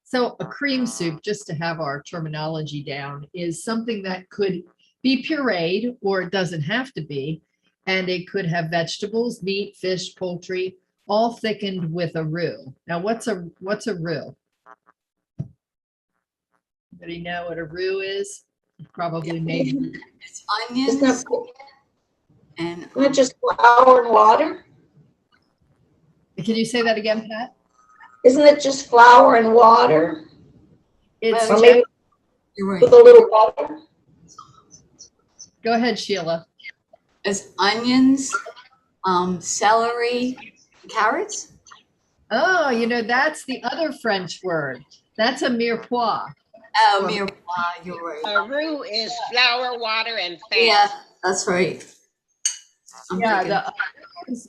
So a cream soup, just to have our terminology down, is something that could be pureed, or it doesn't have to be. And it could have vegetables, meat, fish, poultry, all thickened with a roux. Now, what's a roux? Anybody know what a roux is? Probably maybe. It's Isn't onions that and not just flour and water? Can you say that again, Pat? Isn't it just flour and water? It's Or maybe you're right. with a little butter? Go ahead, Sheila. It's onions, celery, carrots. Oh, that's the other French word. That's a mirepoix. Oh, mirepoix, you're right. A roux is flour, water, and fat. Yeah, that's right. Yeah,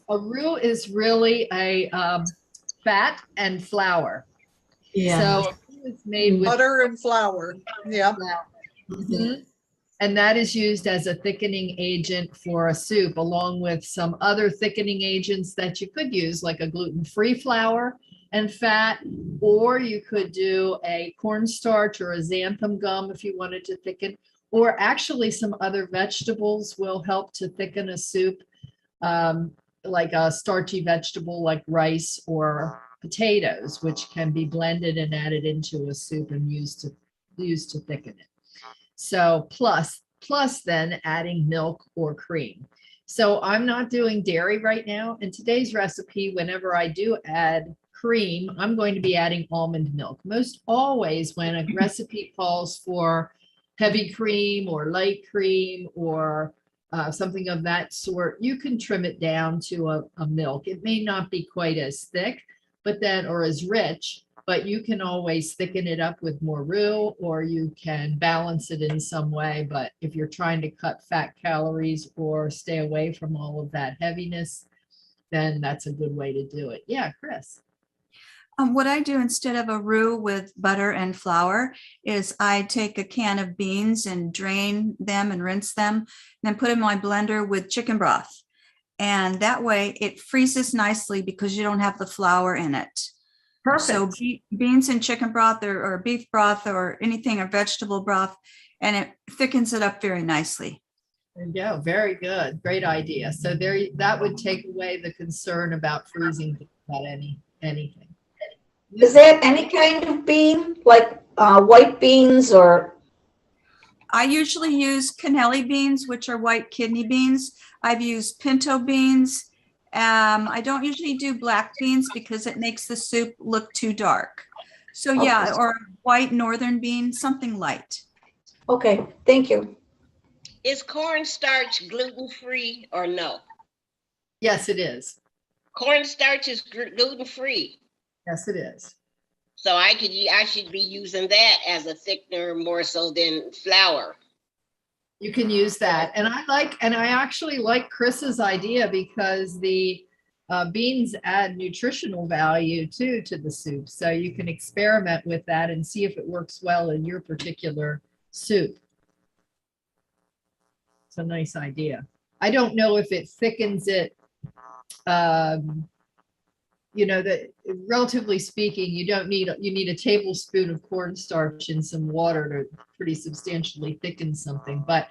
a roux is really a fat and flour. Yeah. So it's made with butter and flour. Yeah. flour. Mhm. And that is used as a thickening agent for a soup, along with some other thickening agents that you could use, like a gluten-free flour and fat, or you could do a cornstarch or a xanthan gum if you wanted to thicken, or actually some other vegetables will help to thicken a soup, like a starchy vegetable like rice or potatoes, which can be blended and added into a soup and used to thicken it. So plus then adding milk or cream. So I'm not doing dairy right now. In today's recipe, whenever I do add cream, I'm going to be adding almond milk. Most always when a recipe calls for heavy cream or light cream or something of that sort, you can trim it down to a milk. It may not be quite as thick, or as rich, but you can always thicken it up with more roux, or you can balance it in some way. But if you're trying to cut fat calories or stay away from all of that heaviness, then that's a good way to do it. Yeah, Chris. What I do instead of a roux with butter and flour is I take a can of beans and drain them and rinse them, and then put them in my blender with chicken broth. And that way it freezes nicely because you don't have the flour in it. Perfect. So beans and chicken broth or beef broth or anything, or vegetable broth, and it thickens it up very nicely. There you go. Very good. Great idea. So that would take away the concern about freezing about anything. Is that any kind of bean, like white beans or? I usually use cannelli beans, which are white kidney beans. I've used pinto beans. I don't usually do black beans because it makes the soup look too dark. So yeah, or white northern bean, something light. Okay, thank you. Is cornstarch gluten-free or no? Yes, it is. Cornstarch is gluten-free. Yes, it is. So I should be using that as a thickener more so than flour. You can use that. And I actually like Chris's idea because the beans add nutritional value too to the soup. So you can experiment with that and see if it works well in your particular soup. It's a nice idea. I don't know if it thickens it. That relatively speaking, you need a tablespoon of cornstarch in some water to pretty substantially thicken something. But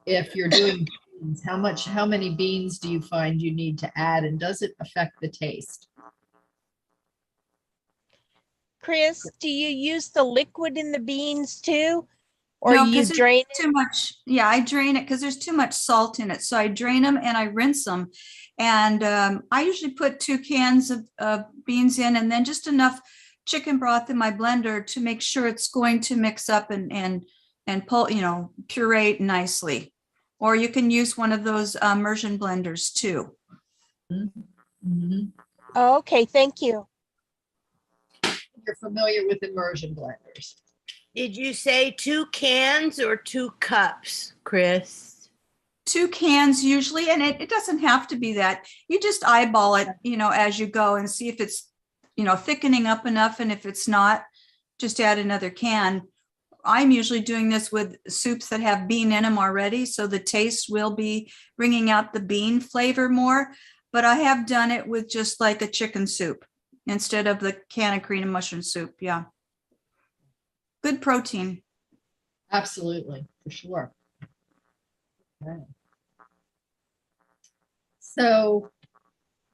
if you're doing beans, how many beans do you find you need to add, and does it affect the taste? Chris, do you use the liquid in the beans too? Or No, you drain it? Too much. Yeah, I drain it because there's too much salt in it. So I drain them and I rinse them. And I usually put 2 cans of beans in, and then just enough chicken broth in my blender to make sure it's going to mix up and pull, puree nicely. Or you can use one of those immersion blenders too. Mm-hmm. Oh, okay, thank you. You're familiar with immersion blenders. Did you say 2 cans or 2 cups, Chris? 2 cans usually, and it doesn't have to be that. You just eyeball it, as you go and see if it's, thickening up enough. And if it's not, just add another can. I'm usually doing this with soups that have bean in them already, so the taste will be bringing out the bean flavor more. But I have done it with just like a chicken soup instead of the can of cream and mushroom soup. Yeah. Good protein. Absolutely, for sure. Okay. So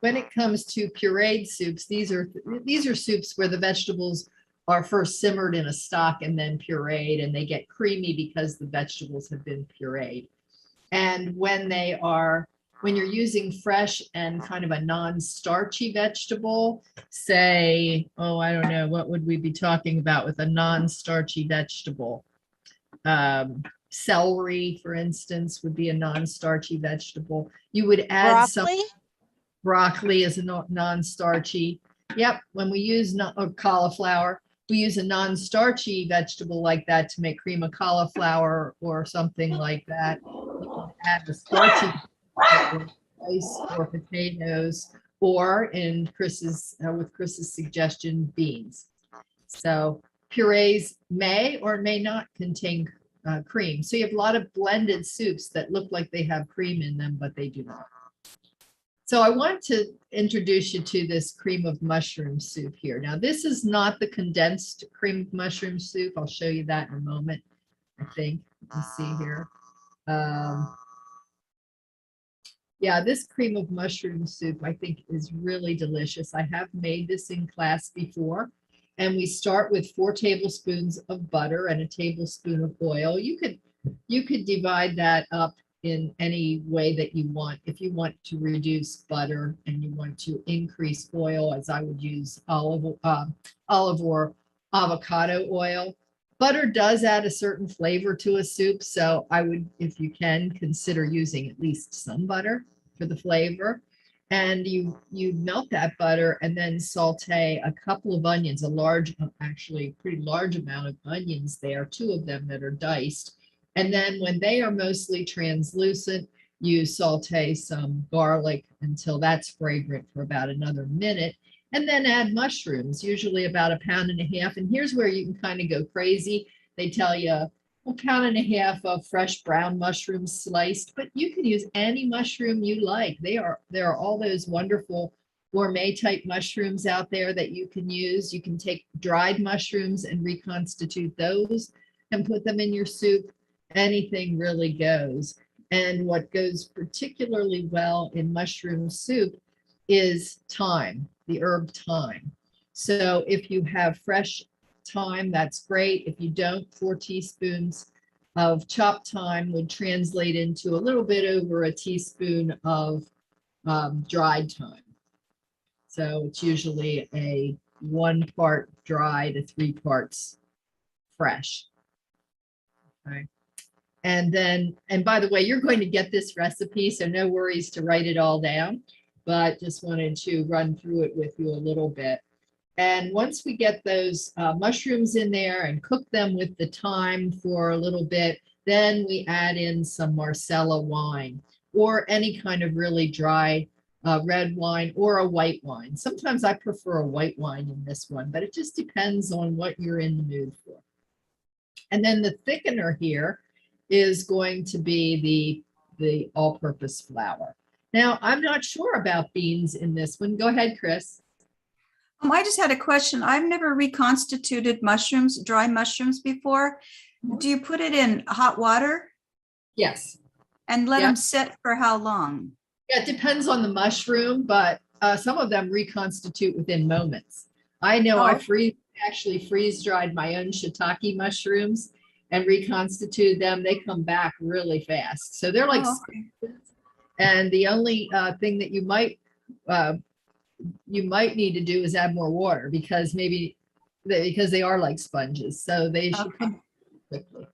when it comes to pureed soups, these are soups where the vegetables are first simmered in a stock and then pureed, and they get creamy because the vegetables have been pureed. And when you're using fresh and kind of a non-starchy vegetable, say, oh, I don't know, what would we be talking about with a non-starchy vegetable? Celery, for instance, would be a non-starchy vegetable. You would add some Broccoli? broccoli as a non-starchy. Yep, when we use or cauliflower, we use a non-starchy vegetable like that to make cream of cauliflower or something like that. You can add the starchy rice or potatoes, or in with Chris's suggestion, beans. So purees may or may not contain cream. So you have a lot of blended soups that look like they have cream in them, but they do not. So I want to introduce you to this cream of mushroom soup here. Now, this is not the condensed cream of mushroom soup. I'll show you that in a moment, I think. Let's see here. Yeah, this cream of mushroom soup, I think, is really delicious. I have made this in class before. And we start with 4 tablespoons of butter and a tablespoon of oil. You could divide that up in any way that you want. If you want to reduce butter and you want to increase oil, as I would use olive or avocado oil. Butter does add a certain flavor to a soup, so I would, if you can, consider using at least some butter for the flavor. And you melt that butter and then saute a couple of onions, actually pretty large amount of onions there, 2 of them that are diced. And then when they are mostly translucent, you saute some garlic until that's fragrant for about another minute, and then add mushrooms, usually about 1.5 pounds. And here's where you can kind of go crazy. They tell you 1.5 pounds of fresh brown mushrooms sliced, but you can use any mushroom you like. There are all those wonderful gourmet type mushrooms out there that you can use. You can take dried mushrooms and reconstitute those and put them in your soup. Anything really goes. And what goes particularly well in mushroom soup is thyme, the herb thyme. So if you have fresh thyme, that's great. If you don't, 4 teaspoons of chopped thyme would translate into a little bit over a teaspoon of dried thyme. So it's usually a 1 part dry to 3 parts fresh. Okay. And by the way, you're going to get this recipe, so no worries to write it all down, but just wanted to run through it with you a little bit. And once we get those mushrooms in there and cook them with the thyme for a little bit, then we add in some Marsala wine or any kind of really dry red wine or a white wine. Sometimes I prefer a white wine in this one, but it just depends on what you're in the mood for. And then the thickener here is going to be the all-purpose flour. Now, I'm not sure about beans in this one. Go ahead, Chris. I just had a question. I've never reconstituted mushrooms, dry mushrooms before. Do you put it in hot water? Yes. And let them sit for how long? Yeah, it depends on the mushroom, but some of them reconstitute within moments. I know I actually freeze dried my own shiitake mushrooms and reconstituted them. They come back really fast. So they're like, and the only thing that you might need to do is add more water because they are like sponges. So they should come quickly.